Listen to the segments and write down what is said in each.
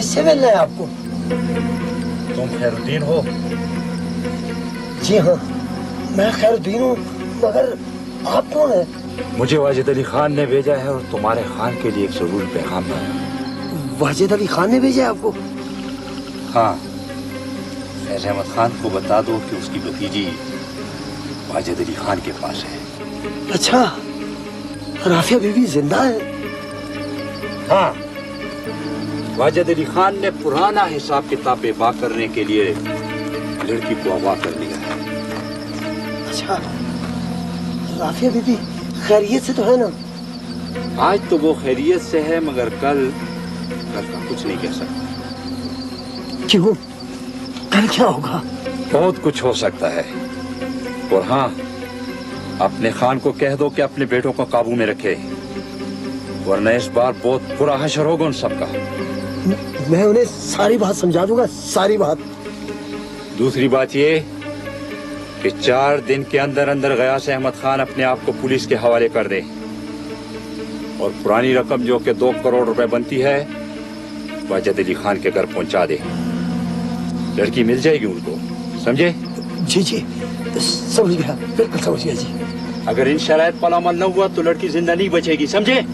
किससे मिलना है आपको? तुम खैरुद्दीन हो? जी हाँ, मैं खैरुद्दीन हूँ, मगर आप कौन है? मुझे वाजिद अली खान ने भेजा है और तुम्हारे खान के लिए एक जरूरी पैगाम लाया। वाजिद अली खान ने भेजा है आपको? हाँ, फैज अहमद खान को बता दो कि उसकी भतीजी वाजिद अली खान के पास है। अच्छा, राफिया बीवी जिंदा है? हाँ, वाजिद अली खान ने पुराना हिसाब किताब बेबा करने के लिए लड़की को अगवा कर लिया है। अच्छा, राफिया बीबी खैरियत से तो है ना? आज तो वो खैरियत से है, मगर कल का कुछ नहीं कह सकता। क्यों? कल क्या होगा? बहुत कुछ हो सकता है। और हाँ, अपने खान को कह दो कि अपने बेटों को काबू में रखे, वरना इस बार बहुत बुरा हशर होगा उन सबका। मैं उन्हें सारी बात समझा दूंगा, सारी बात। दूसरी बात ये कि 4 दिन के अंदर अंदर गयास अहमद खान अपने आप को पुलिस के हवाले कर दे और पुरानी रकम जो कि 2 करोड़ रुपए बनती है वाजिद अली खान के घर पहुंचा दे। लड़की मिल जाएगी उनको, समझे? जी जी, समझ गया, बिल्कुल समझ गया जी। अगर इन शराइत पर अमल न हुआ तो लड़की जिंदा नहीं बचेगी, समझे?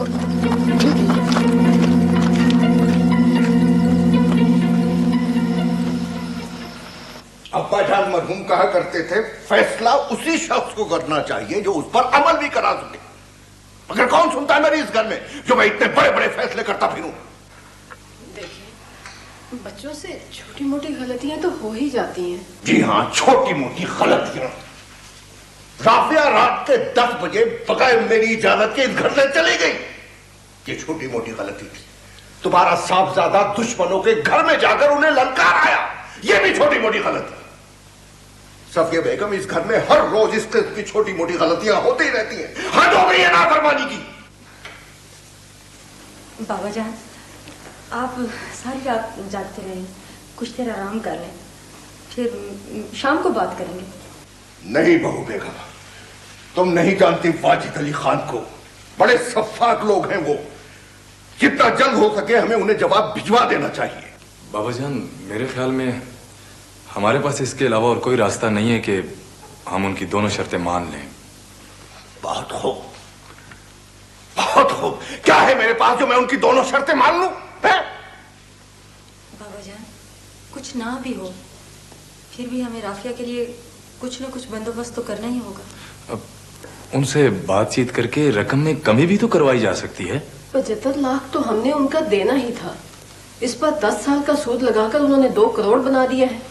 अब्बाजान मरहूम कहा करते थे, फैसला उसी शख्स को करना चाहिए जो उस पर अमल भी करा सके। मगर कौन सुनता है मेरी इस घर में जो मैं इतने बड़े बड़े फैसले करता फिरूं? देखिए, बच्चों से छोटी मोटी गलतियां तो हो ही जाती हैं। जी हाँ, छोटी मोटी गलतियां। राफिया रात के 10 बजे बगैर मेरी इजाजत के इस घर से चली गई। ये छोटी मोटी गलती थी। तुम्हारा साहबजादा दुश्मनों के घर में जाकर उन्हें ललकार आया, ये भी छोटी मोटी गलती। सफिया बेगम, इस घर में हर रोज इस किस्म की छोटी मोटी गलतियां होती रहती हैं। हद हो गई है नाफरमानी की। बाबा जान, आप सारी रात जागते रहे, कुछ देर आराम कर लें, फिर शाम को बात करेंगे। नहीं बहू बेगम, तुम नहीं जानती वाजिद अली खान को। बड़े सफाक लोग हैं वो। जितना जल्द हो सके हमें उन्हें जवाब भिजवा देना चाहिए। बाबा जान, मेरे ख्याल में हमारे पास इसके अलावा और कोई रास्ता नहीं है कि हम उनकी दोनों शर्तें मान लें। बहुत खूब, बहुत खूब। क्या है मेरे पास जो मैं उनकी दोनों शर्तें मान लूं? बाबा जान, कुछ ना भी हो, फिर भी हमें राफिया के लिए कुछ न कुछ बंदोबस्त तो करना ही होगा। अब उनसे बातचीत करके रकम में कमी भी तो करवाई जा सकती है। 75 लाख तो हमने उनका देना ही था। इस पर 10 साल का सूद लगाकर उन्होंने 2 करोड़ बना दिया है।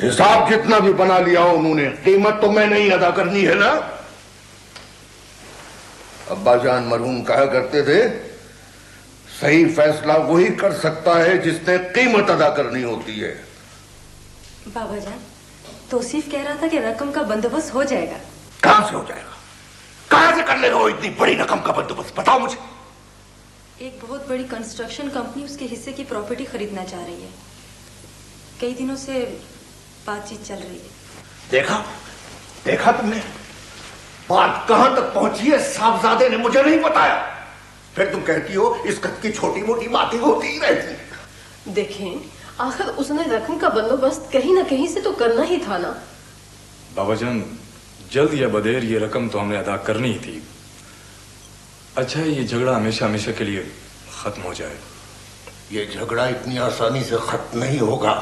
हिसाब जितना भी बना लिया उन्होंने, कीमत तो मैंने ही अदा करनी है ना। अब्बाजान मरहूम कहा करते थे, सही फैसला वही कर सकता है जिसने कीमत अदा करनी होती है। बाबा जान, तौसीफ कह रहा था कि रकम का बंदोबस्त हो जाएगा। कहां से हो जाएगा? कहां से कर लेगा वो इतनी बड़ी रकम का बंदोबस्त? बताओ मुझे। एक बहुत बड़ी कंस्ट्रक्शन कंपनी उसके हिस्से की प्रॉपर्टी खरीदना चाह रही है। कई दिनों से बातचीत चल रही है। देखा, देखा तुमने बात कहां तक पहुंची है? साहबजादे ने मुझे नहीं बताया। फिर तुम कहती हो इस कद की छोटी मोटी बातें होती ही रहती हैं। देखें, आखिर उसने रकम का बंदोबस्त कहीं ना कहीं से तो करना ही था ना। बाबा जान, जल्द या बदेर ये रकम तो हमने अदा करनी ही थी। अच्छा है ये झगड़ा हमेशा हमेशा के लिए खत्म हो जाए। ये झगड़ा इतनी आसानी से खत्म नहीं होगा।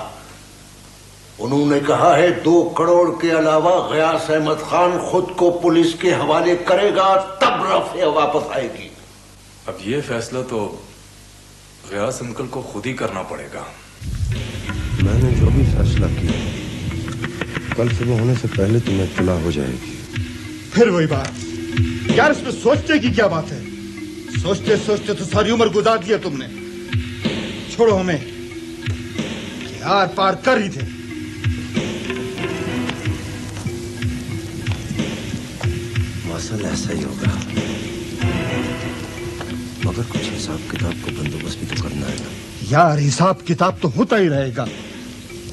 उन्होंने कहा है 2 करोड़ के अलावा गयास अहमद खान खुद को पुलिस के हवाले करेगा, तब राफिया वापस आएगी। अब ये फैसला तो गयास अंकल को खुद ही करना पड़ेगा। मैंने जो भी फैसला किया, कल सुबह होने से पहले तुम्हें इत्तला हो जाएगी। फिर वही बात यार, इसमें सोचने की क्या बात है? सोचते सोचते तो सारी उम्र गुजार दिया तुमने। छोड़ो हमें, यार पार कर ही थे। मसल ऐसा ही होगा, मगर कुछ हिसाब किताब को बंदोबस्त भी तो करना है ना। यार हिसाब किताब तो होता ही रहेगा।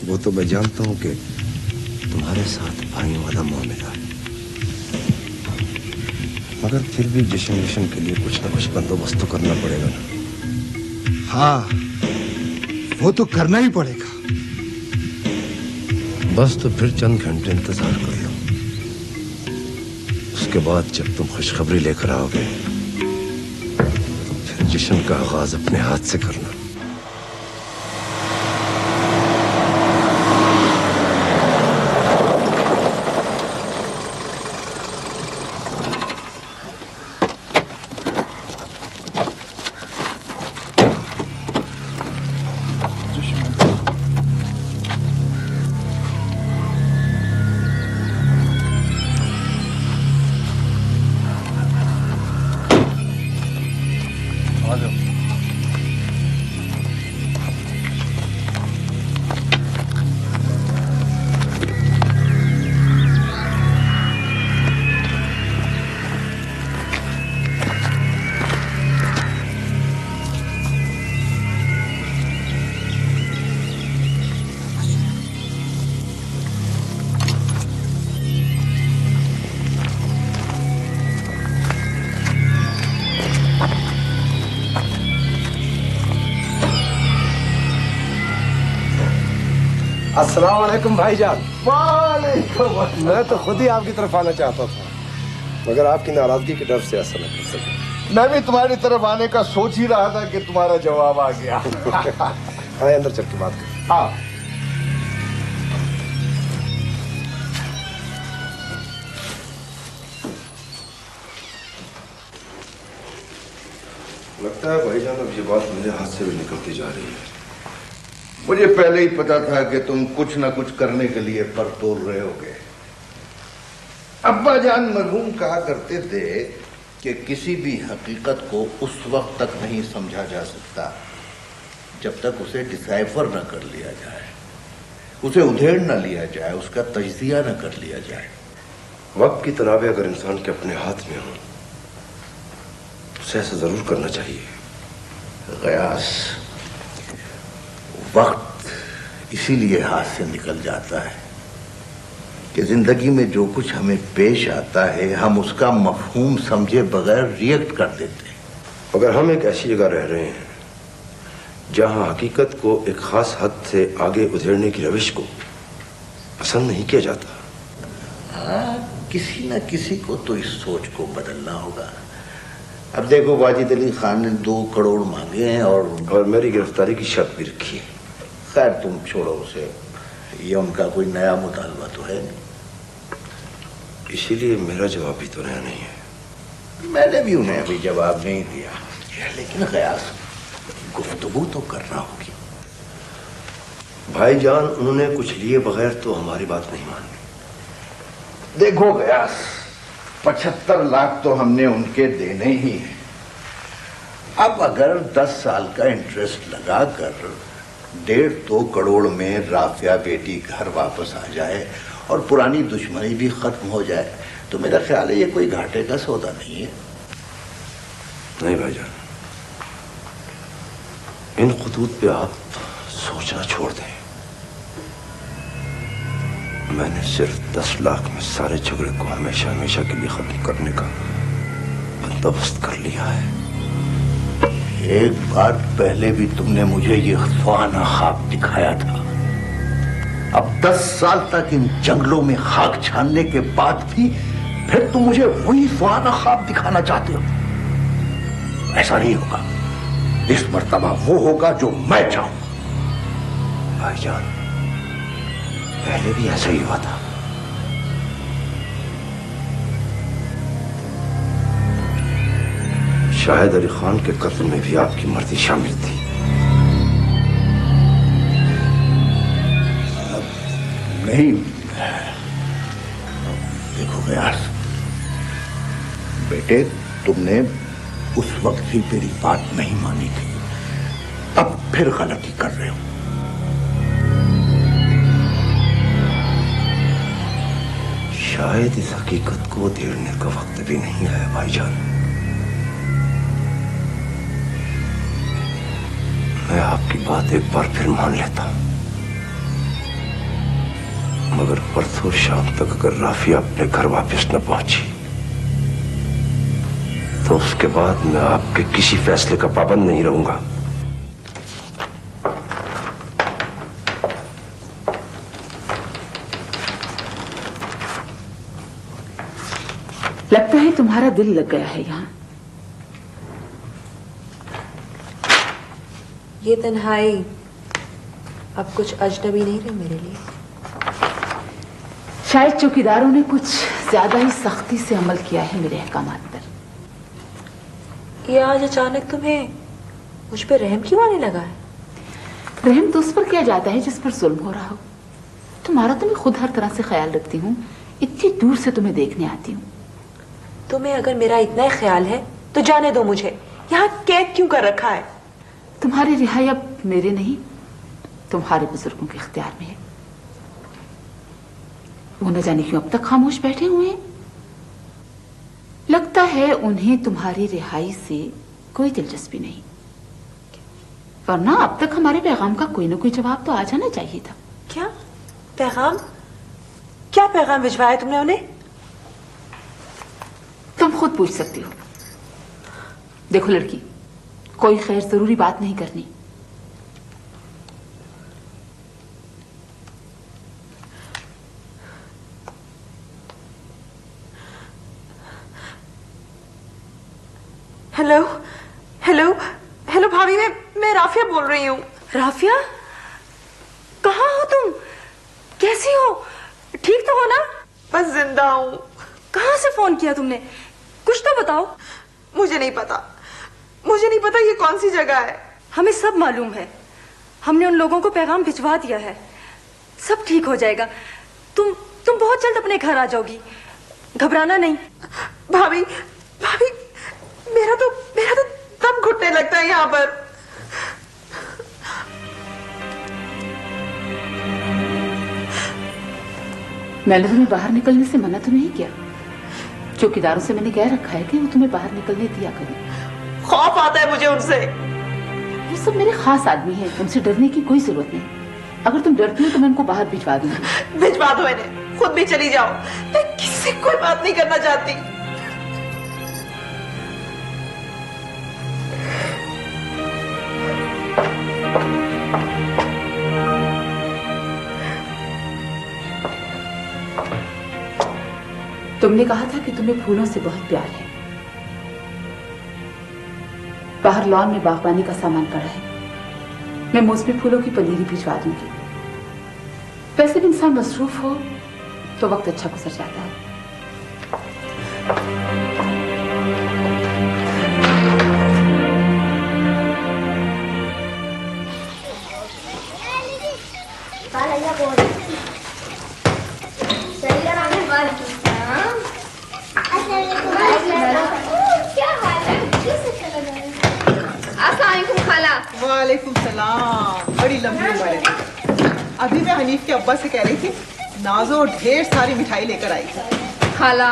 वो तो मैं जानता हूँ कि तुम्हारे साथ भाइयों वाला मामला है, मगर फिर भी जश्न के लिए कुछ ना कुछ बंदोबस्त तो करना पड़ेगा ना। हाँ, वो तो करना ही पड़ेगा। बस तो फिर चंद घंटे इंतजार कर लो। उसके बाद जब तुम खुशखबरी लेकर आओगे तो फिर जश्न का आगाज अपने हाथ से करना। अस्सलाम वालेकुम भाईजान। वालेकुम। मैं तो खुद ही आपकी तरफ आना चाहता था, मगर आपकी नाराजगी के डर से ऐसा न कर सका। मैं भी तुम्हारी तरफ आने का सोच ही रहा था कि तुम्हारा जवाब आ गया। आए अंदर चल के बात करें। हाँ। लगता है भाईजान अब ये बात मेरे हाथ से भी निकलती जा रही है। मुझे पहले ही पता था कि तुम कुछ ना कुछ करने के लिए पर तोल रहे होगे। अब्बा जान मरहूम कहा करते थे कि किसी भी हकीकत को उस वक्त तक नहीं समझा जा सकता जब तक उसे डिसाइफर न कर लिया जाए, उसे उधेड़ न लिया जाए, उसका तजजिया न कर लिया जाए। वक्त की तनाबे अगर इंसान के अपने हाथ में हो तो उसे ऐसा जरूर करना चाहिए। गयास, वक्त इसीलिए हाथ से निकल जाता है कि जिंदगी में जो कुछ हमें पेश आता है हम उसका मफहूम समझे बगैर रिएक्ट कर देते हैं। अगर हम एक ऐसी जगह रह रहे हैं जहां हकीकत को एक खास हद से आगे उधेड़ने की रविश को पसंद नहीं किया जाता, हाँ, किसी न किसी को तो इस सोच को बदलना होगा। अब देखो, वाजिद अली खान ने 2 करोड़ मांगे हैं और मेरी गिरफ्तारी की शर्त भी रखी है। खैर तुम छोड़ो उसे, ये उनका कोई नया मुतालबा तो है नहीं, इसीलिए मेरा जवाब भी तो नया नहीं है। मैंने भी उन्हें अभी जवाब नहीं दिया, लेकिन गयास गुफ्तगू तो करना होगी। भाईजान उन्होंने कुछ लिए बगैर तो हमारी बात नहीं मानी। देखो गयास, 75 लाख तो हमने उनके देने ही हैं। अब अगर 10 साल का इंटरेस्ट लगाकर 1.5-2 करोड़ में राफिया बेटी घर वापस आ जाए और पुरानी दुश्मनी भी खत्म हो जाए तो मेरा ख्याल है ये कोई घाटे का सौदा नहीं है। नहीं भाईजान, इन खुतूत पे आप सोचना छोड़ दें। मैंने सिर्फ 10 लाख में सारे झगड़े को हमेशा हमेशा के लिए खत्म करने का बंदोबस्त कर लिया है। एक बार पहले भी तुमने मुझे ये सुहाना ख्वाब दिखाया था। अब 10 साल तक इन जंगलों में खाक छानने के बाद भी फिर तुम मुझे वही सुहाना ख्वाब दिखाना चाहते हो। ऐसा नहीं होगा, इस मर्तबा वो होगा जो मैं चाहूंगा। भाईजान, पहले भी ऐसा ही हुआ था। शाहिद अली खान के कत्ल में भी आपकी मर्जी शामिल थी। नहीं, देखो गयास बेटे, तुमने उस वक्त ही मेरी बात नहीं मानी थी, अब फिर गलती कर रहे हो। शायद इस हकीकत को उधेड़ने का वक्त भी नहीं आया भाईजान। मैं आपकी बात एक बार फिर मान लेता, मगर परसों शाम तक अगर राफिया अपने घर वापस न पहुंची तो उसके बाद मैं आपके किसी फैसले का पाबंद नहीं रहूंगा। लगता है तुम्हारा दिल लग गया है यहाँ। ये तन्हाई अब कुछ अजनबी नहीं रही मेरे लिए। शायद चौकीदारों ने कुछ ज्यादा ही सख्ती से अमल किया है मेरे अहकामात पर। ये आज अचानक तुम्हें मुझ पे रहम क्यों आने लगा है? रहम तो उस पर किया जाता है जिस पर जुल्म हो रहा हो। तुम्हारा तो मैं खुद हर तरह से ख्याल रखती हूँ, इतनी दूर से तुम्हें देखने आती हूँ। तुम्हें अगर मेरा इतना ही ख्याल है तो जाने दो मुझे। यहाँ कैद क्यों कर रखा है? तुम्हारी रिहाई अब मेरे नहीं, तुम्हारे बुजुर्गों के इख्तियार में है। वो न जाने क्यों अब तक खामोश बैठे हुए हैं। लगता है उन्हें तुम्हारी रिहाई से कोई दिलचस्पी नहीं, वरना अब तक हमारे पैगाम का कोई ना कोई जवाब तो आ जाना चाहिए था। क्या पैगाम? क्या पैगाम भिजवाया तुमने उन्हें? तुम खुद पूछ सकती हो। देखो लड़की, कोई खैर जरूरी बात नहीं करनी। हेलो हेलो हेलो भाभी, मैं राफिया बोल रही हूँ। राफिया, कहाँ हो तुम? कैसी हो? ठीक तो हो ना? बस जिंदा हूँ। कहाँ से फोन किया तुमने? कुछ तो बताओ। मुझे नहीं पता, मुझे नहीं पता ये कौन सी जगह है। हमें सब मालूम है, हमने उन लोगों को पैगाम भिजवा दिया है। सब ठीक हो जाएगा। तुम बहुत जल्द अपने घर आ जाओगी, घबराना नहीं। भाभी भाभी, मेरा तो दम घुटने लगता है यहाँ पर। मैंने तुम्हें बाहर निकलने से मना तो नहीं किया। चौकीदारों से मैंने कह रखा है कि वो तुम्हें बाहर निकलने दिया करें। खौफ आता है मुझे उनसे। वो सब मेरे खास आदमी हैं, उनसे डरने की कोई जरूरत नहीं। अगर तुम डरती हो तो मैं उनको बाहर भिजवा दूंगी। भिजवा दो इन्हें, खुद भी चली जाओ। मैं किसी से कोई बात नहीं करना चाहती। तुमने कहा था कि तुम्हें फूलों से बहुत प्यार है। बाहर लॉन में बागबानी का सामान पड़ा है, मैं मौसमी फूलों की पनीरी भिजवा दूंगी। वैसे भी इंसान मसरूफ हो तो वक्त अच्छा गुजर जाता है। वालेकुम सलाम। बड़ी लंबी उम्र है। अभी मैं हनीफ के अब्बा से कह रही थी, नाजो ढेर सारी मिठाई लेकर आई थी। खाला,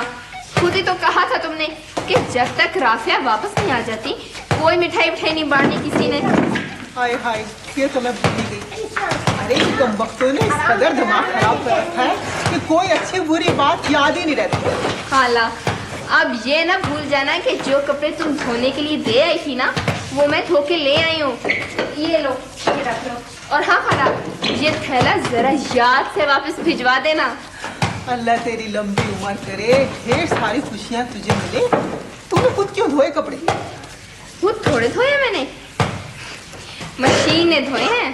खुद ही तो कहा था तुमने कि जब तक राफिया वापस नहीं आ जाती कोई मिठाई नहीं बांटनी किसी ने। हाय हाय, ये तो मैं भूल गई। अरे तुम वक्तों ने इस कदर दिमाग खराब कर रखा है कि कोई अच्छी बुरी बात याद ही नहीं रहती। खाला, अब ये ना भूल जाना कि जो कपड़े तुम धोने के लिए दे आई थी ना, वो मैं धो के ले आई हूँ। ये लो, ये रख लो। और हाँ खाला, ये थैला जरा याद से वापस भिजवा देना। अल्लाह तेरी लंबी उम्र करे, ढेर सारी खुशियाँ तुझे मिले। तूने खुद क्यों धोए कपड़े? खुद थोड़े धोए मैंने, मशीन ने धोए हैं।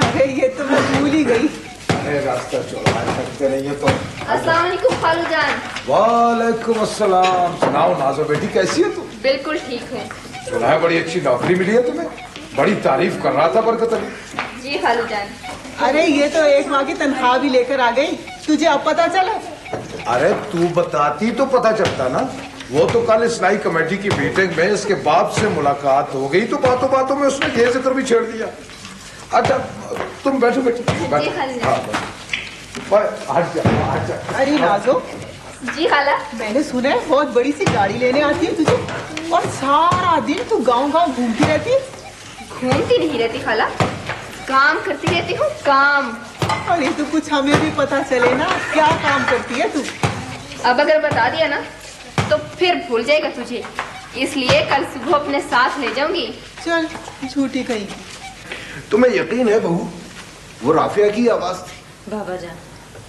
अरे ये तो मैं भूल ही गई। अरे रास्ता चौड़ा सकते नहीं, ये तो। अस्सलाम वालेकुम खालू जान। वालेकुम अस्सलाम। सुनाओ नाजो बेटी, कैसी है तू? बिल्कुल ठीक है। सुना है बड़ी अच्छी नौकरी मिली है तुम्हें, बड़ी तारीफ कर रहा था बरकत अली। जी खालू जान। अरे ये तो एक माह की तनख्वाह भी लेकर आ गई, तुझे अब पता चला? अरे तू बताती तो पता चलता ना। वो तो कल इस्लाही कमेटी की मीटिंग में इसके बाप से मुलाकात हो गई तो बातों बातों में उसने ये जिक्र भी छेड़ दिया। अच्छा तुम बैठो बैठो। अरे नाजो। जी खाला। मैंने सुना है बहुत बड़ी सी गाड़ी लेने आती है तुझे, और सारा दिन तू गांव-गांव घूमती रहती है। घूमती नहीं रहती खाला, काम करती रहती हूँ, काम। अरे तो कुछ हमें भी पता चले ना, क्या काम करती है तू? अब अगर बता दिया ना तो फिर भूल जाएगा तुझे, इसलिए कल सुबह अपने साथ ले जाऊंगी। चल, झूठी कहीं। तुम्हें यकीन है बहू, वो राफिया की आवाज थी? बाबा जान,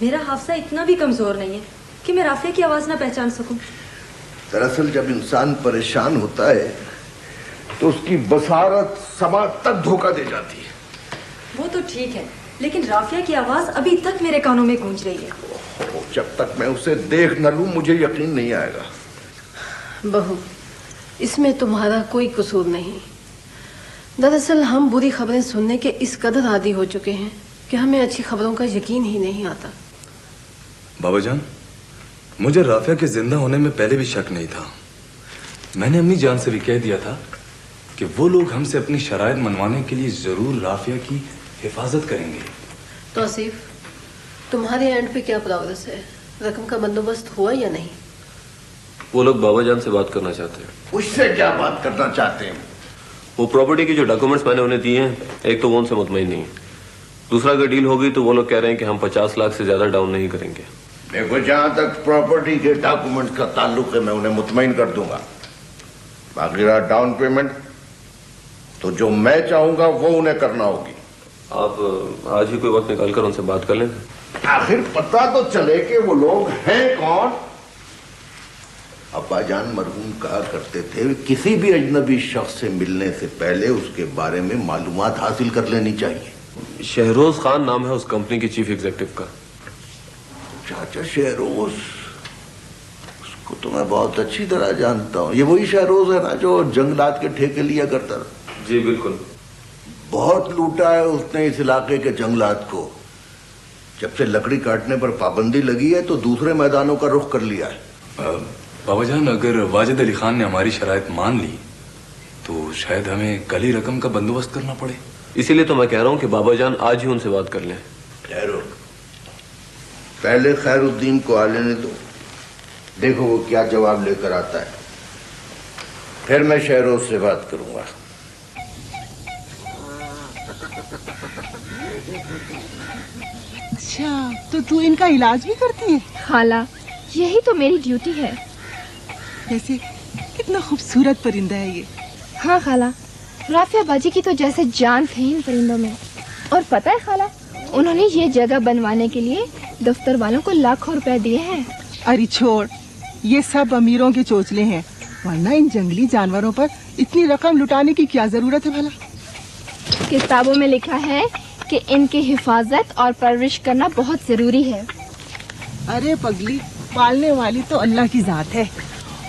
मेरा हाफसा इतना भी कमजोर नहीं है कि मैं राफिया की आवाज ना पहचान सकूं। दरअसल जब इंसान परेशान होता है तो उसकी बसारत समाज तक धोखा दे जाती है। वो तो ठीक है, लेकिन राफिया की आवाज अभी तक मेरे कानों में गूंज रही है। जब तक मैं उसे देख न लूं मुझे यकीन नहीं आएगा। बहू, इसमें तुम्हारा कोई कसूर नहीं। दरअसल हम बुरी खबरें सुनने के इस कदर आदी हो चुके हैं कि हमें अच्छी खबरों का यकीन ही नहीं आता। बाबाजान, मुझे राफिया के जिंदा होने में पहले भी शक नहीं था। मैंने अम्मी जान से भी कह दिया था कि वो लोग हमसे अपनी शराइत मनवाने के लिए जरूर राफिया की हिफाजत करेंगे। तौसीफ, तुम्हारे एंड पे क्या प्रोग्रेस है? रकम का बंदोबस्त हुआ या नहीं? वो लोग बाबाजान से बात करना चाहते हैं। उससे क्या बात करना चाहते हैं? वो प्रॉपर्टी के जो डॉक्यूमेंट्स मैंने उन्हें दिए हैं, एक तो वो उनसे मुतमईन नहीं है, दूसरा अगर डील होगी तो वो लोग कह रहे हैं कि हम 50 लाख से ज्यादा डाउन नहीं करेंगे। देखो, जहां तक प्रॉपर्टी के डॉक्यूमेंट का ताल्लुक है मैं उन्हें मुतमईन कर दूंगा। बाकी रहा डाउन पेमेंट, तो जो मैं चाहूंगा वो उन्हें करना होगी। आप आज ही कोई वक्त निकाल कर उनसे बात कर लें। आखिर पता तो चले कि वो लोग हैं कौन। अब्बाजान मरहूम कहा करते थे किसी भी अजनबी शख्स से मिलने से पहले उसके बारे में मालूमात हासिल कर लेनी चाहिए। शहरोज खान नाम है उस कंपनी के चीफ एग्जीक्यूटिव का। चाचा शहरोज, उसको तो मैं बहुत अच्छी तरह जानता हूँ। ये वही शहरोज है ना जो जंगलात के ठेके लिया करता था? जी बिल्कुल। बहुत लूटा है उसने इस इलाके के जंगलात को। जब से लकड़ी काटने पर पाबंदी लगी है तो दूसरे मैदानों का रुख कर लिया है। बाबाजान, अगर वाजिद अली खान ने हमारी शराइत मान ली तो शायद हमें कल ही रकम का बंदोबस्त करना पड़े। इसीलिए तो मैं कह रहा हूँ कि बाबाजान आज ही उनसे बात कर लें। ठहरो, पहले खैरुद्दीन को आ लेने दो, देखो वो क्या जवाब लेकर आता है, फिर मैं शहरोज से बात करूंगा। अच्छा, तो तू इनका इलाज भी करती है? खाला, यही तो मेरी ड्यूटी है। वैसे कितना खूबसूरत परिंदा है ये। हाँ खाला, राफिया बाजी की तो जैसे जान थे इन परिंदों में। और पता है खाला, उन्होंने ये जगह बनवाने के लिए दफ्तर वालों को लाखों रुपए दिए हैं। अरे छोड़, ये सब अमीरों के चोचले हैं, वरना इन जंगली जानवरों पर इतनी रकम लुटाने की क्या जरूरत है भला? किताबों में लिखा है कि इनकी हिफाजत और परवरिश करना बहुत जरूरी है। अरे पगली, पालने वाली तो अल्लाह की जात है,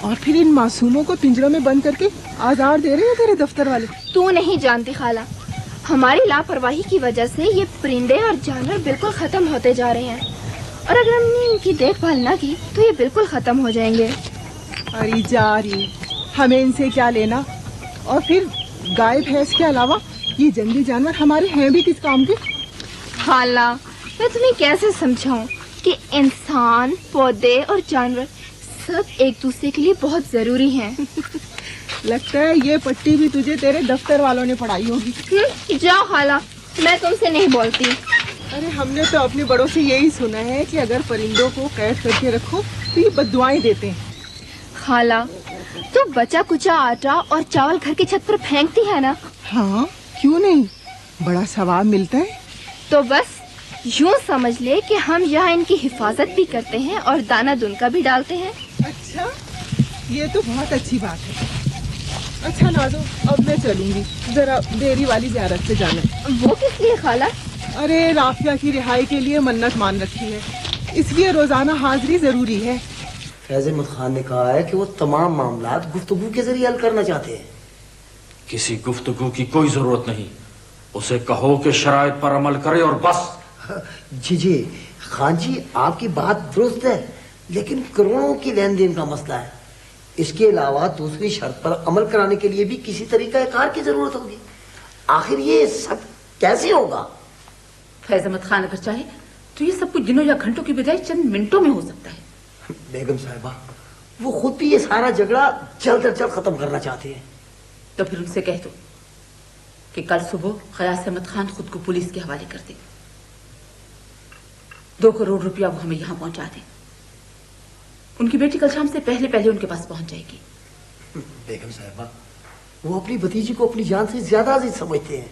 और फिर इन मासूमों को पिंजरों में बंद करके आज़ाद दे रहे हैं तेरे दफ्तर वाले। तू नहीं जानती खाला, हमारी लापरवाही की वजह से ये परिंदे और जानवर बिल्कुल खत्म होते जा रहे हैं, और अगर हमने इनकी देखभाल न की तो ये बिल्कुल खत्म हो जाएंगे। अरे जा रही, हमें इनसे क्या लेना? और फिर गाय भैंस के अलावा ये जंगली जानवर हमारे हैं भी किस काम के? खाला, मैं तुम्हें कैसे समझाऊं कि इंसान, पौधे और जानवर सब एक दूसरे के लिए बहुत जरूरी हैं। लगता है ये पट्टी भी तुझे तेरे दफ्तर वालों ने पढ़ाई होगी। जाओ खाला, मैं तुमसे नहीं बोलती। अरे हमने तो अपने बड़ों से यही सुना है कि अगर परिंदों को कैद करके रखो तो ये बद्दुआएं देते हैं। खाला, तो बचा कुचा आटा और चावल घर की छत पर फेंकती है ना? हाँ, क्यों नहीं, बड़ा सवाब मिलता है। तो बस यूँ समझ ले कि हम यहाँ इनकी हिफाजत भी करते हैं और दाना दुनका भी डालते हैं। अच्छा, ये तो बहुत अच्छी बात है। अच्छा नाजो, अब मैं चलूंगी, जरा डेयरी वाली ज़ियारत से जाना। वो किस लिए खाला? अरे राफिया की रिहाई के लिए मन्नत मान रखी है, इसलिए रोजाना हाजिरी जरूरी है। फैज अहमद खान ने कहा है कि वो तमाम मामलात गुफ्तगू के जरिए हल करना चाहते हैं। किसी गुफ्तगू की कोई जरूरत नहीं, उसे कहो कि शराइत पर अमल करे और बस। जी जी खान जी, आपकी बात दुरुस्त है, लेकिन करोड़ों की लेन देन का मसला है। इसके अलावा दूसरी शर्त पर अमल कराने के लिए भी किसी तरीका कार की जरूरत होगी। आखिर ये सब कैसे होगा? फैज अहमद खान अगर चाहे तो ये सब कुछ दिनों या घंटों की बजाय चंद मिनटों में हो सकता है। बेगम साहिबा, वो खुद भी ये सारा झगड़ा जल्द अज जल्द खत्म करना चाहते हैं। तो फिर उनसे कह दो कि कल सुबह क़यास अहमद खान खुद को पुलिस के हवाले कर दे। 2 करोड़ रुपया वो हमें यहाँ पहुंचा दे। उनकी बेटी कल शाम से पहले पहले उनके पास पहुंच जाएगी। बेगम साहिबा, वो अपनी भतीजी को अपनी जान से ज्यादा अजीज समझते हैं,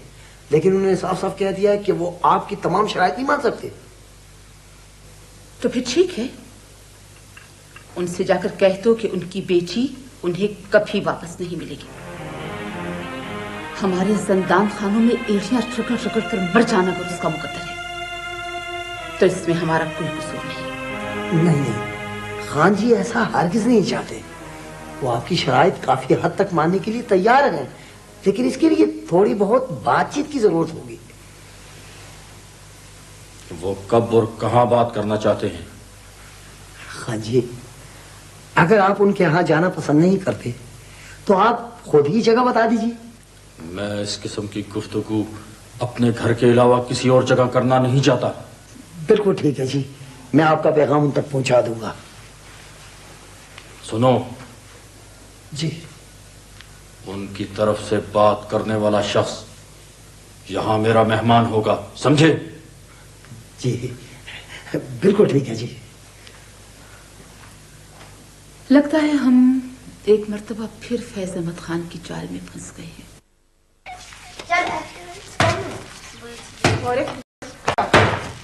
लेकिन उन्होंने साफ साफ कह दिया है कि वो आपकी तमाम शराइत नहीं मान सकते। तो फिर ठीक है, उनसे जाकर कह दो कि उनकी बेटी उन्हें कभी वापस नहीं मिलेगी। हमारे जिंदान खानों में एड़ियां रगड़ रगड़ कर मर जाना अगर उसका मुकद्दर है तो इसमें हमारा कोई कसूर नहीं। नहीं, खान जी ऐसा हरगिज नहीं चाहते। वो आपकी शराइत काफी हद तक मानने के लिए तैयार हैं, लेकिन इसके लिए थोड़ी बहुत बातचीत की जरूरत होगी। वो कब और कहां बात करना चाहते हैं? खान जी, अगर आप उनके यहाँ जाना पसंद नहीं करते तो आप खुद ही जगह बता दीजिए। मैं इस किस्म की गुफ्तगू अपने घर के अलावा किसी और जगह करना नहीं चाहता। बिल्कुल ठीक है जी, मैं आपका पैगाम उन तक पहुंचा दूंगा। सुनो जी, उनकी तरफ से बात करने वाला शख्स यहां मेरा मेहमान होगा, समझे? जी बिल्कुल ठीक है जी। लगता है हम एक मर्तबा फिर फैज अहमद खान की जाल में फंस गए हैं।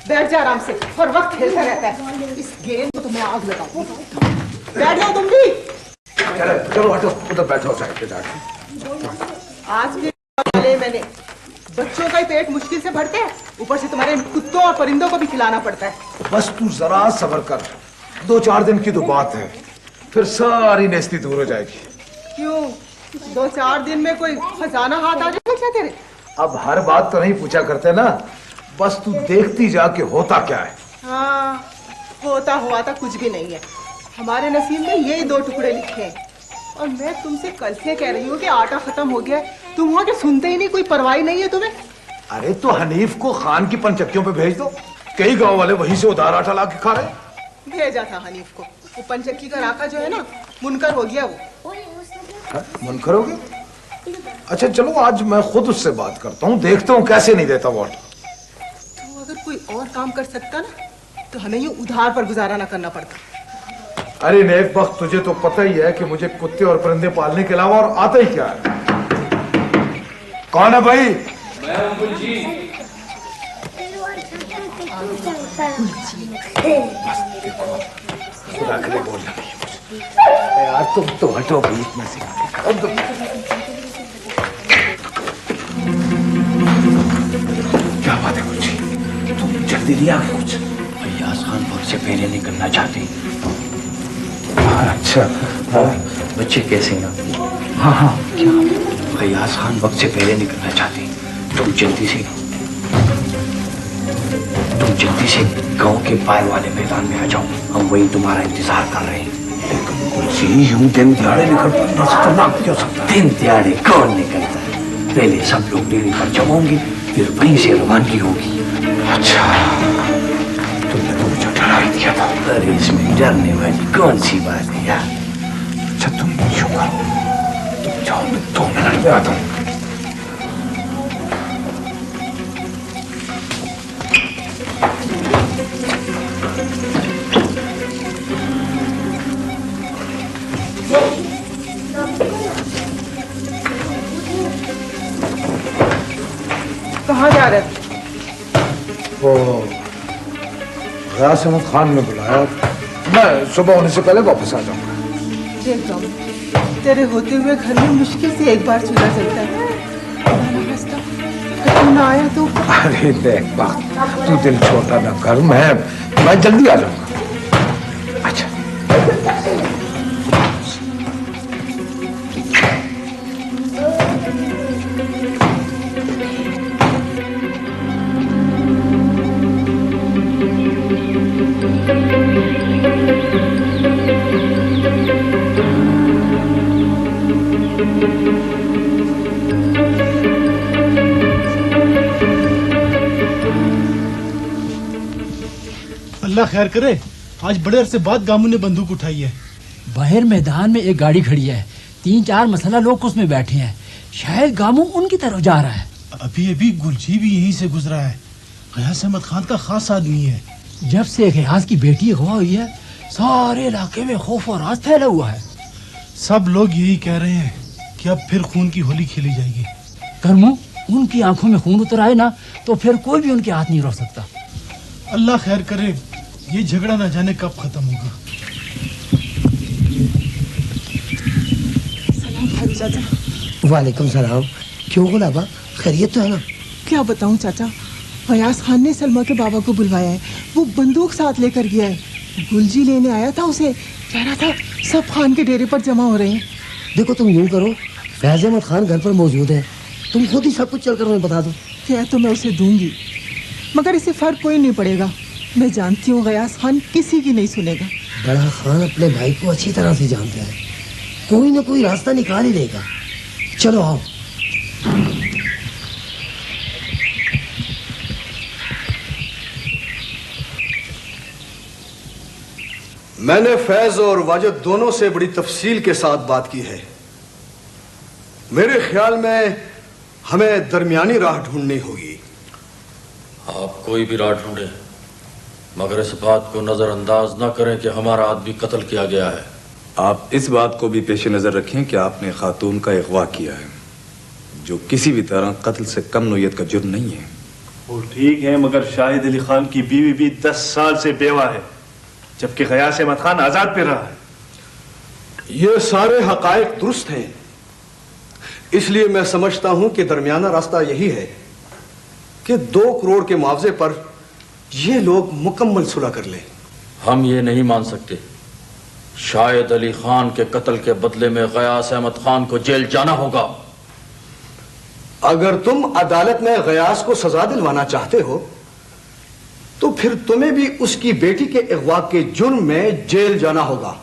बैठ जा आराम से, हर वक्त खेलता रहता है। इस गेंद को तो मैं आग लगाऊंगी। बैठ जाओ तुम भी। चलो हटो, उधर बैठो साइड पे जाके। आज के वाले मैंने बच्चों का ही पेट मुश्किल से भरते हैं, ऊपर से तुम्हारे कुत्तों और परिंदों को भी खिलाना पड़ता है। बस तू जरा सब्र कर, 2-4 दिन की तो बात है, फिर सारी नेस्ती दूर हो जाएगी। क्यों, 2-4 दिन में कोई खजाना हाथ आ जाएगा क्या तेरे? अब हर बात तो नहीं पूछा करते ना, बस तू देखती जा कि होता क्या है। हाँ, होता हुआ था कुछ भी नहीं है। हमारे नसीब में यही 2 टुकड़े लिखे हैं और मैं तुमसे कल से कह रही हूँ कि आटा खत्म हो गया है। तुम वहाँ के सुनते ही नहीं, कोई परवाही नहीं है तुम्हें। अरे तो हनीफ को खान की पंचक्कियों पे भेज दो, कई गांव वाले वहीं से उधार आटा ला के खा रहे। भेजा था हनीफ को, वो पंचक्की का राका जो है ना, मुनकर हो गया वो। मुनकर हो गया? अच्छा चलो, आज मैं खुद उससे बात करता हूँ, देखता हूँ कैसे नहीं देता वो आटा। तो अगर कोई और काम कर सकता ना तो हमें ये उधार पर गुजारा ना करना पड़ता। अरे नेक बख्त, तुझे तो पता ही है कि मुझे कुत्ते और परिंदे पालने के अलावा और आता ही क्या है। कौन है भाई? मैं हूं जी। खुदा करे बोलना नहीं यार, तुम तो हटो बीच में से। क्या बात है कुछ? तुम जल्दी नहीं आ गए कुछ? फैयाज खान वक्त से पहले नहीं करना चाहते। अच्छा, बच्चे कैसे ना? हाँ हाँ, क्या फैयाज खान वक्त से पहले नहीं करना चाहते? तुम जल्दी से गांव के पार वाले मैदान में आ जाओ, हम वहीं तुम्हारा इंतजार कर रहे हैं। यूं दिन दिहाड़े निकल पड़ना खतरनाक क्यों सकता? दिन दिहाड़े कौन निकलता है? पहले सब लोग डेरे पर जमाओगे, फिर वहीं से रवानगी होगी। अच्छा, तुमने तो मुझे डरा ही दिया था। अरे इसमें डरने वाली कौन सी बात है यार? अच्छा तुम यूं करो, तुम जाओ, मैं 2 मिनट में आता हूँ। कहाँ जा रहे थे? वो गयास अहमद खान ने बुलाया, मैं सुबह होने से पहले वापस आ जाऊंगा। देख जाओ, तेरे होते हुए घर में मुश्किल से एक बार चूल्हा जलता है। तू ना आया तो? अरे देख बात, तू दिल छोटा ना कर, मैं जल्दी आ जाऊंगा। अच्छा अल्लाह खैर करे, आज बड़े अरसे बाद गामू ने बंदूक उठाई है। बाहर मैदान में एक गाड़ी खड़ी है, 3-4 मसला लोग उसमें बैठे हैं, शायद गामू उनकी तरफ जा रहा है। अभी अभी गुलजी भी यहीं से गुजरा है, गयास अहमद खान का खास आदमी है। जब से गयास की बेटी अगवा हुई है, सारे इलाके में खौफ और राज फैला हुआ है। सब लोग यही कह रहे हैं कि अब फिर खून की होली खेली जाएगी। करमू, उनकी आंखों में खून उतर आए ना तो फिर कोई भी उनके हाथ नहीं रोक सकता। अल्लाह खैर करे, ये झगड़ा ना जाने कब खत्म होगा। चाचा। वालेकुम सलाम। क्यों गुलाबा, खैरियत तो है ना? क्या बताऊं चाचा, फयाज खान ने सलमा के बाबा को बुलवाया है। वो बंदूक साथ लेकर गया है। गुलजी लेने आया था उसे, कह रहा था सब खान के डेरे पर जमा हो रहे हैं। देखो तुम यूं करो, फैज अहमद खान घर पर मौजूद है, तुम खुद ही सब कुछ चलकर उन्हें बता दो। क्या तो मैं उसे दूंगी, मगर इससे फर्क कोई नहीं पड़ेगा। मैं जानती हूँ गयास खान किसी की नहीं सुनेगा। बड़ा खान अपने भाई को अच्छी तरह से जानता है, कोई ना कोई रास्ता निकाल ही लेगा। चलो आओ। मैंने फैज और वाजिद दोनों से बड़ी तफसील के साथ बात की है। मेरे ख्याल में हमें दरमियानी राह ढूंढनी होगी। आप कोई भी राह ढूंढे, मगर इस बात को नजरअंदाज न करें कि हमारा आदमी कत्ल किया गया है। आप इस बात को भी पेश नजर रखें कि आपने खातून का अगवा किया है, जो किसी भी तरह कत्ल से कम नोयत का जुर्म नहीं है। वो ठीक है, मगर शाहिद अली खान की बीवी भी 10 साल से बेवा है, जबकि गयास अहमद खान आजाद पे रहा है। ये सारे हकायक दुरुस्त हैं, इसलिए मैं समझता हूं कि दरमियाना रास्ता यही है कि 2 करोड़ के मुआवजे पर ये लोग मुकम्मल सुलह कर लें। हम ये नहीं मान सकते। शाहिद अली खान के कत्ल के बदले में गयास अहमद खान को जेल जाना होगा। अगर तुम अदालत में गयास को सजा दिलवाना चाहते हो तो फिर तुम्हें भी उसकी बेटी के अगवा के जुर्म में जेल जाना होगा।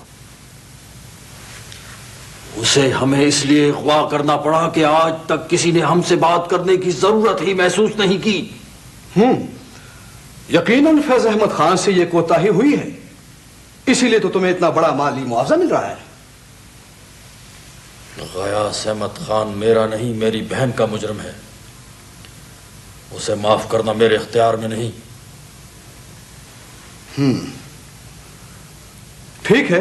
उसे हमें इसलिए अगवा करना पड़ा कि आज तक किसी ने हमसे बात करने की जरूरत ही महसूस नहीं की। यकीनन फैज अहमद खान से यह कोताही हुई है, इसीलिए तो तुम्हें इतना बड़ा माली मुआवजा मिल रहा है। गयास अहमद खान मेरा नहीं, मेरी बहन का मुजरिम है। उसे माफ करना मेरे इख्तियार में नहीं। ठीक है,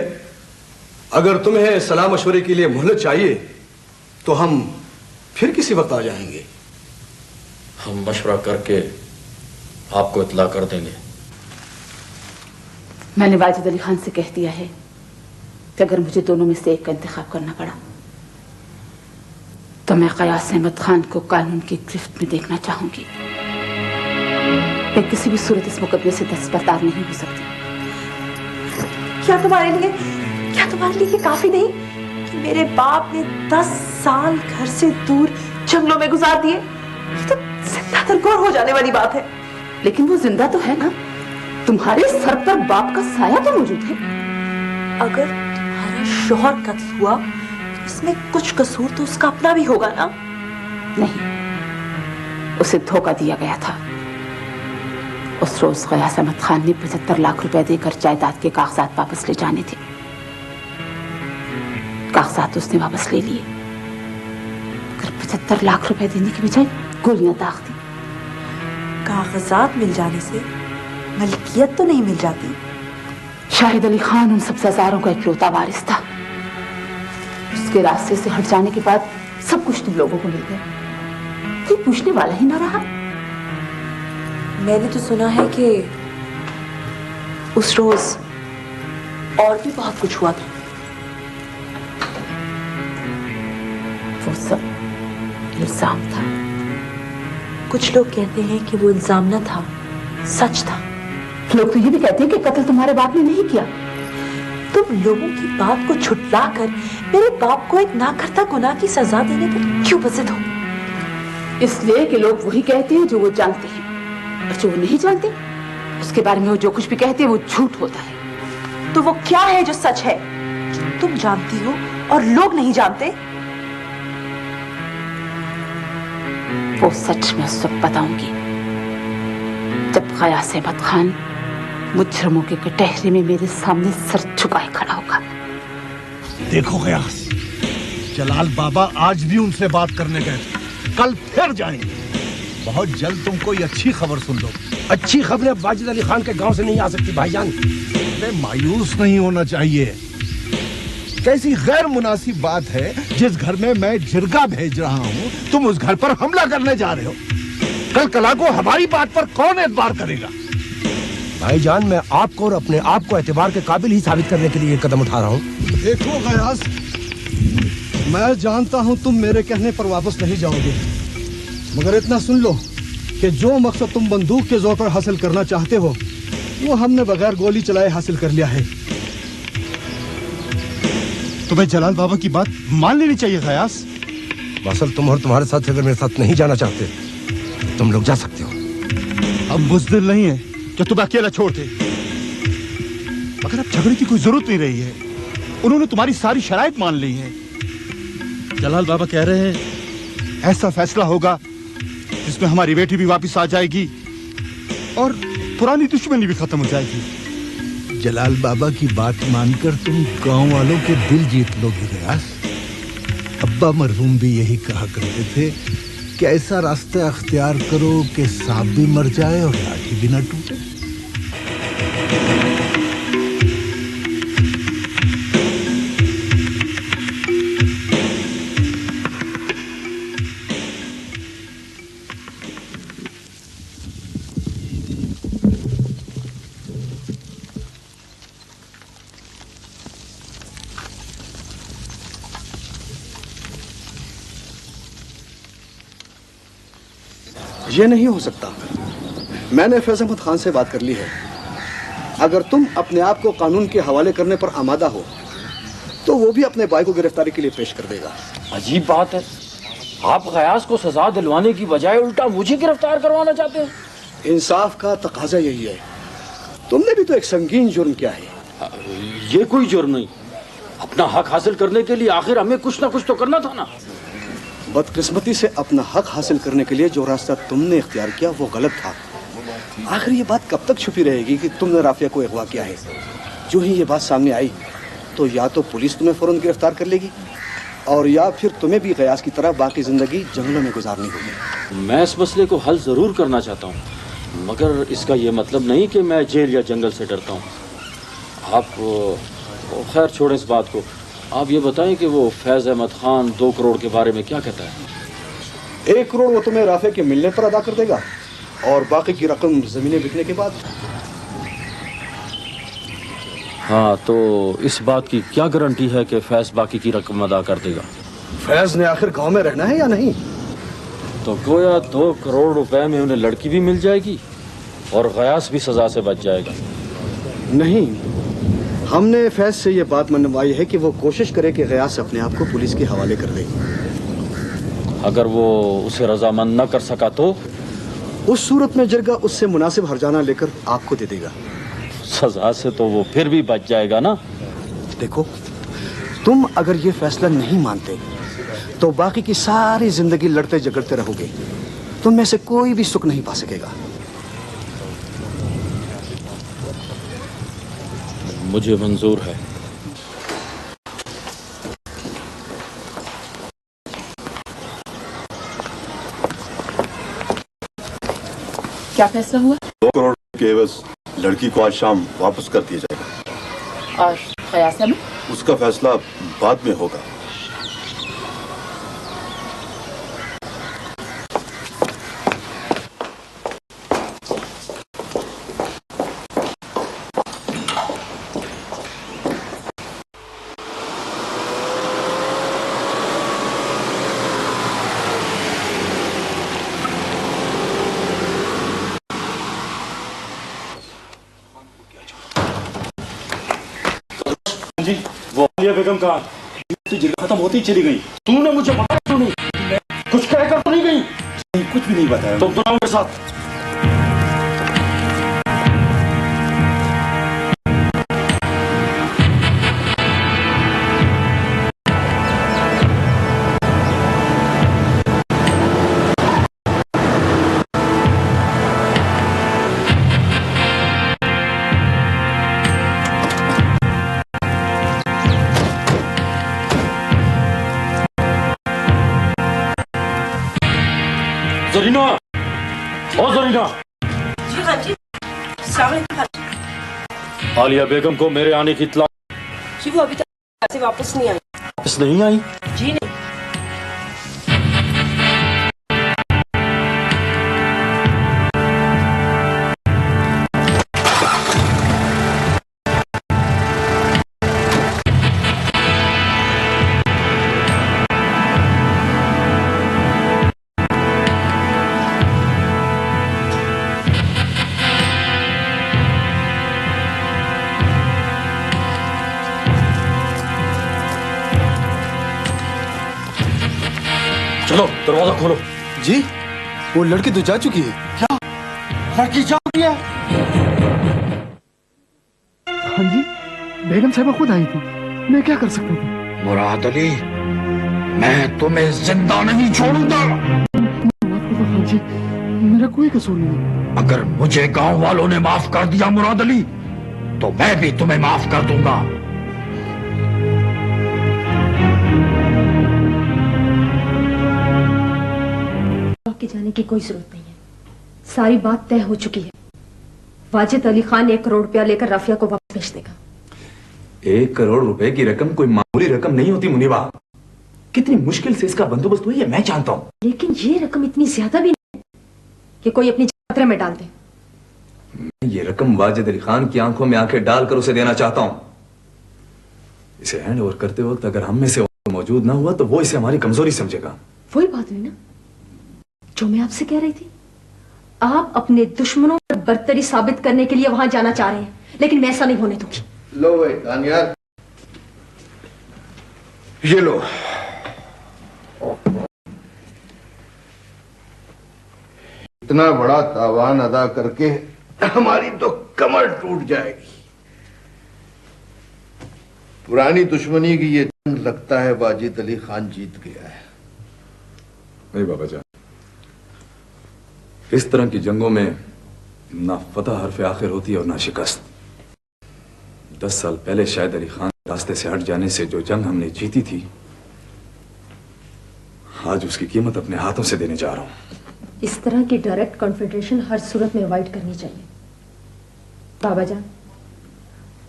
अगर तुम्हें सलाह मशवरे के लिए मोहलत चाहिए तो हम फिर किसी वक्त आ जाएंगे। हम मशवरा करके आपको इत्ला कर देंगे। मैंने वाजिद अली खान से कह दिया है कि अगर मुझे दोनों में से एक का इंतखाब करना पड़ा तो मैं गयास अहमद खान को कानून की गिरफ्त में देखना चाहूंगी। मैं किसी भी सूरत इस मुकदमे से दस्तबरदार नहीं हो सकती। क्या तुम्हारे लिए काफी नहीं कि मेरे बाप ने 10 साल घर से दूर जंगलों में गुजार दिए? ये तो जिंदा दरगोर हो जाने वाली बात है। लेकिन वो जिंदा तो है ना, तुम्हारे सर पर बाप का साया तो मौजूद है। अगर तुम्हारा शौहर कत्ल हुआ तो इसमें कुछ कसूर तो उसका अपना भी होगा ना? नहीं, उसे धोखा दिया गया था। उस रोज गयास अहमद खान ने 75 लाख रुपए देकर जायदाद के कागजात वापस ले जाने थे। कागजात उसने वापस ले लिए, मगर 75 लाख रुपए देने की बजाय गोलियां दाग दी। कागजात मिल जाने से मलकियत तो नहीं मिल जाती। शाहिद अली खान उन सब हजारों का इकलौता वारिस था। उसके रास्ते से हट जाने के बाद सब कुछ तुम लोगों को मिल गया, कोई पूछने वाला ही ना रहा। मैंने तो सुना है कि उस रोज और भी बहुत कुछ हुआ था। वो सब इल्जाम था। कुछ लोग कहते हैं कि वो इल्जाम न था, सच था। लोग तो ये भी कहते हैं कि कत्ल तुम्हारे बाप ने नहीं किया। तुम लोगों की बात को छुटलाकर मेरे बाप को एक ना करता गुनाह की सजा देने पर क्यों बज़िद हो? इसलिए कि लोग वही कहते हैं जो वो जानते हैं, और जो वो नहीं जानते उसके बारे में वो जो कुछ भी कहते हैं वो झूठ होता है। तो वो क्या है जो सच है, जो तुम जानती हो और लोग नहीं जानते? वो सच मैं उस वक्त बताऊंगी जब गयास अहमद खान मुजरिमों के कटहरे में मेरे सामने सर झुकाए खड़ा होगा। देखो गयास, जलाल बाबा आज भी उनसे बात करने गए, कल फिर जाएंगे। बहुत जल्द तुम कोई अच्छी खबर सुन लो। अच्छी खबरें वाजिद अली खान के गांव से नहीं आ सकती भाईजान। मायूस नहीं होना चाहिए। कैसी गैर मुनासिब बात है, जिस घर में मैं जिरगा भेज रहा हूँ तुम उस घर पर हमला करने जा रहे हो। कल कला को हमारी बात पर कौन एतबार करेगा? भाईजान, मैं आपको और अपने आप को एतबार के काबिल ही साबित करने के लिए कदम उठा रहा हूँ। देखो गयास, मैं जानता हूं तुम मेरे कहने पर वापस नहीं जाओगे, मगर इतना सुन लो कि जो मकसद तुम बंदूक के जोर पर हासिल करना चाहते हो वो हमने बगैर गोली चलाए हासिल कर लिया है। तुम्हें जलाल बाबा की बात मान लेनी चाहिए गयास। वासल, तुम और तुम्हारे साथ अगर मेरे साथ नहीं जाना चाहते तुम लोग जा सकते हो। अब बुज़दिल नहीं है कि तुम अकेला छोड़ दे, मगर अब झगड़े की कोई जरूरत नहीं रही है। उन्होंने तुम्हारी सारी शराइत मान ली है। जलाल बाबा कह रहे हैं ऐसा फैसला होगा जिसमें हमारी बेटी भी वापस आ जाएगी और पुरानी दुश्मनी भी खत्म हो जाएगी। जलाल बाबा की बात मानकर तुम गांव वालों के दिल जीत लोगे गयास। अब्बा मरहूम भी यही कहा करते थे कि ऐसा रास्ता अख्तियार करो कि सांप भी मर जाए और लाठी भी न टूटे। ये नहीं हो सकता। मैंने फैज अहमद खान से बात कर ली है। अगर तुम अपने आप को कानून के हवाले करने पर आमादा हो तो वो भी अपने भाई को गिरफ्तारी के लिए पेश कर देगा। अजीब बात है, आप गयास को सजा दिलवाने की बजाय उल्टा मुझे गिरफ्तार करवाना चाहते हैं। इंसाफ का तकाजा यही है। तुमने भी तो एक संगीन जुर्म किया है। ये कोई जुर्म नहीं। अपना हक हासिल करने के लिए आखिर हमें कुछ ना कुछ तो करना था ना। बदकिस्मती से अपना हक हासिल करने के लिए जो रास्ता तुमने इख्तियार किया वो गलत था। आखिर ये बात कब तक छुपी रहेगी कि तुमने राफिया को अगवा किया है? जो ही ये बात सामने आई तो या तो पुलिस तुम्हें फौरन गिरफ्तार कर लेगी और या फिर तुम्हें भी गयास की तरह बाकी जिंदगी जंगलों में गुजारनी होगी। मैं इस मसले को हल जरूर करना चाहता हूँ, मगर इसका ये मतलब नहीं कि मैं जेल या जंगल से डरता हूँ। आप खैर छोड़ें इस बात को। आप ये बताएं कि वो फैज अहमद खान 2 करोड़ के बारे में क्या कहता है? 1 करोड़ वो तुम्हें राफे के मिलने पर अदा कर देगा और बाकी की रकम जमीनें बिकने के बाद। हाँ, तो इस बात की क्या गारंटी है कि फैज बाकी की रकम अदा कर देगा? फैज ने आखिर गांव में रहना है या नहीं? तो गोया 2 करोड़ रुपए में उन्हें लड़की भी मिल जाएगी और गयास भी सजा से बच जाएगा। नहीं, हमने फैज से ये बात मनवाई है कि वो कोशिश करे कि गयास अपने आप को पुलिस के हवाले कर दे। अगर वो उसे रजामंद न कर सका तो? उस सूरत में जरगा उससे मुनासिब हर्जाना लेकर आपको दे देगा। सजा से तो वो फिर भी बच जाएगा ना। देखो, तुम अगर ये फैसला नहीं मानते तो बाकी की सारी जिंदगी लड़ते झगड़ते रहोगे। तुम में से कोई भी सुख नहीं पा सकेगा। मुझे मंजूर है। क्या फैसला हुआ? 2 करोड़ के एवज लड़की को आज शाम वापस कर दिया जाएगा। और गयास में? उसका फैसला बाद में होगा। जी, वो आलिया बेगम का जिल्दा खत्म होती चली गई। तूने मुझे बताया क्यों नहीं? कुछ कहकर तो नहीं गई? नहीं, कुछ भी नहीं बताया। तुम दोनों के साथ जरीना, ओ जरीना। जी हाँ जी, अस्सलाम वालेकुम। आलिया बेगम को मेरे आने की इत्तला? जी वो अभी तक से वापस नहीं आई। वापस नहीं आई? जी नहीं। चलो दरवाजा खोलो। जी वो लड़की तो जा चुकी है। क्या लड़की जा चुकी है? हाँ जी बेगम साहबा खुद आई थी, मैं क्या कर सकता था? मुराद अली, मैं तुम्हें जिंदा नहीं छोड़ूंगा। हाँ जी मेरा कोई कसूर नहीं। अगर मुझे गांव वालों ने माफ कर दिया मुराद अली, तो मैं भी तुम्हें माफ कर दूंगा। के जाने की कोई जरूरत नहीं है, सारी बात तय हो चुकी है। वाजिद अली खान 1 करोड़ रुपया लेकर राफिया को वापस भेज देगा। 1 करोड़ रुपए की रकम कोई मामूली रकम नहीं होती मुनीबा। कितनी मुश्किल से इसका बंदोबस्त हुई है मैं जानता हूँ। लेकिन ये रकम इतनी ज्यादा भी नहीं है कि कोई अपनी खतरे में डाल दे। मैं ये रकम वाजिद अली खान की आंखों में आंखें डालकर उसे देना चाहता हूँ। इसे हैंड ओवर करते वक्त अगर हम में से मौजूद ना हुआ तो वो इसे हमारी कमजोरी समझेगा। वही बात हुई ना जो मैं आपसे कह रही थी। आप अपने दुश्मनों पर बर्तरी साबित करने के लिए वहां जाना चाह रहे हैं, लेकिन मैं ऐसा नहीं होने दूंगी। लो भाई दानियार, ये लो। इतना बड़ा तावान अदा करके हमारी तो कमर टूट जाएगी। पुरानी दुश्मनी की ये जंग लगता है वाजिद अली खान जीत गया है। नहीं बाबा जान, इस तरह की जंगों में ना फतह हरफ आखिर होती है और ना शिकस्त। 10 साल पहले शायद अली खान रास्ते से हट जाने से जो जंग हमने जीती थी, आज उसकी कीमत अपने हाथों से देने जा रहा हूं। इस तरह की डायरेक्ट कॉन्फ्रंटेशन हर सूरत में अवॉइड करनी चाहिए। बाबा जान,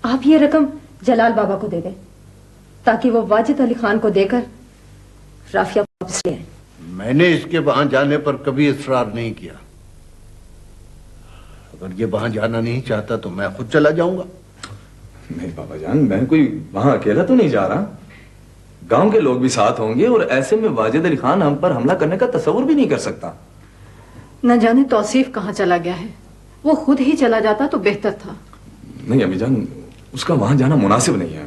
आप ये रकम जलाल बाबा को दे दें ताकि वो वाजिद अली खान को देकर राफिया वापस ले आए। मैंने इसके वहां जाने पर कभी इसरार नहीं किया। अगर ये वहां जाना नहीं चाहता तो मैं खुद चला जाऊंगा। नहीं बाबा जान, मैं कोई वहां अकेला तो नहीं जा रहा। गांव के लोग भी साथ होंगे और ऐसे में वाजिद अली खान हम पर हमला करने का तस्वुर भी नहीं कर सकता। न जाने तौसीफ कहाँ चला गया है, वो खुद ही चला जाता तो बेहतर था। नहीं अम्मी जान, उसका वहां जाना मुनासिब नहीं है।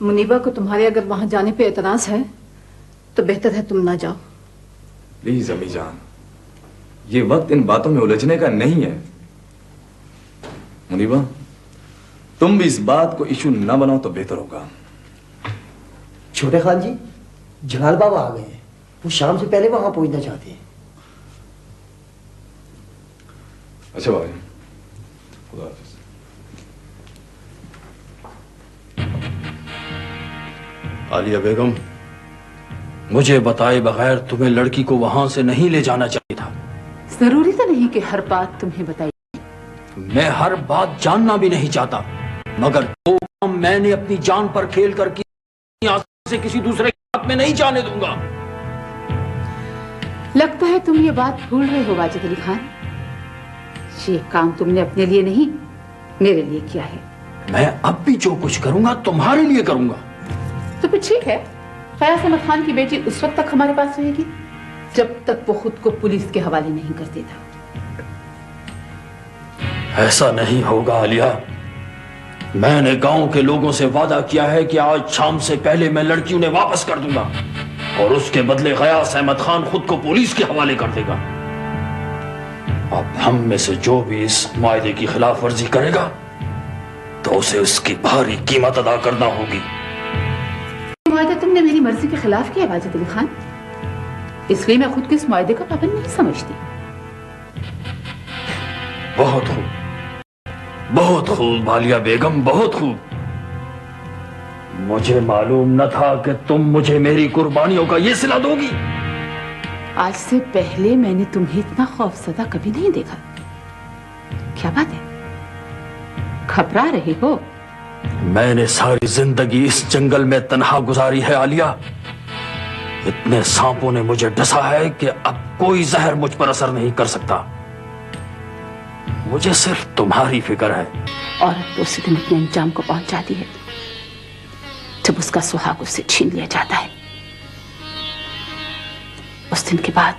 मुनीबा को तुम्हारे अगर वहां जाने पे एतराज है तो बेहतर है तुम ना जाओ। प्लीज अम्मी जान, ये वक्त इन बातों में उलझने का नहीं है। मुनीबा, तुम भी इस बात को इशू ना बनाओ तो बेहतर होगा। छोटे खान जी, जलाल बाबा आ गए हैं। वो शाम से पहले वहां पहुंचना चाहते हैं। अच्छा बाबा, खुदा हाफिज। आलिया बेगम, मुझे बताए बगैर तुम्हें लड़की को वहां से नहीं ले जाना चाहिए था। जरूरी तो नहीं कि हर बात तुम्हें बताई। मैं हर बात जानना भी नहीं चाहता, मगर जो काम मैंने अपनी जान पर खेल कर किया से किसी दूसरे के हाथ में नहीं जाने दूंगा। लगता है तुम ये बात भूल रहे हो वाजिद अली खान। ये काम तुमने अपने लिए नहीं मेरे लिए किया है। मैं अब भी जो कुछ करूंगा तुम्हारे लिए करूंगा। तो फिर ठीक है, फयाज अहमद खान की बेटी उस वक्त तक हमारे पास रहेगी जब तक वो खुद को पुलिस के हवाले नहीं कर देता। ऐसा नहीं होगा आलिया। मैंने गांव के लोगों से वादा किया है कि आज शाम से पहले मैं लड़की उन्हें वापस कर दूंगा और उसके बदले गयास अहमद खान खुद को पुलिस के हवाले कर देगा। अब हम में से जो भी इस मायदे की खिलाफ वर्जी करेगा तो उसे उसकी भारी कीमत अदा करना होगी। मुआहदा तुमने मेरी मर्जी के खिलाफ किया वाजिद अली खान, इसलिए मैं खुद को इस मुआहदे का पाबंद नहीं समझती। बहुत खूब, बहुत खूब आलिया बेगम, बहुत खूब। मुझे मालूम न था कि तुम मुझे मेरी कुर्बानियों का ये सिला दोगी। आज से पहले मैंने तुम्हें इतना खौफजदा कभी नहीं देखा। क्या बात है, घबरा रहे हो? मैंने सारी जिंदगी इस जंगल में तन्हा गुजारी है आलिया। इतने सांपों ने मुझे डसा है कि अब कोई जहर मुझ पर असर नहीं कर सकता। मुझे सिर्फ तुम्हारी फिक्र है। औरत तो उसी दिन अपने अंजाम को पहुंच जाती है जब उसका सुहाग उससे छीन लिया जाता है। उस दिन के बाद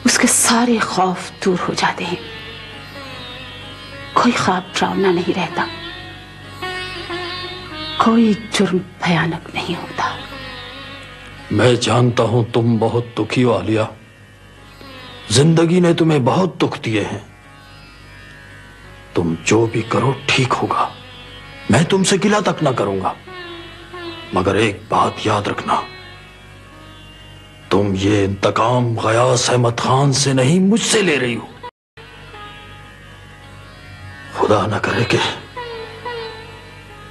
उसके सारे खौफ दूर हो जाते हैं। कोई ख्वाब डरावना नहीं रहता, कोई जुर्म भयानक नहीं होता। मैं जानता हूं तुम बहुत दुखी हो आलिया। जिंदगी ने तुम्हें बहुत दुख दिए हैं। तुम जो भी करो ठीक होगा, मैं तुमसे गिला तक ना करूंगा। मगर एक बात याद रखना, तुम ये इंतकाम गयास अहमद खान से नहीं, मुझसे ले रही हो। खुदा न करे कि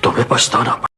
तुम्हें पछताना पड़े।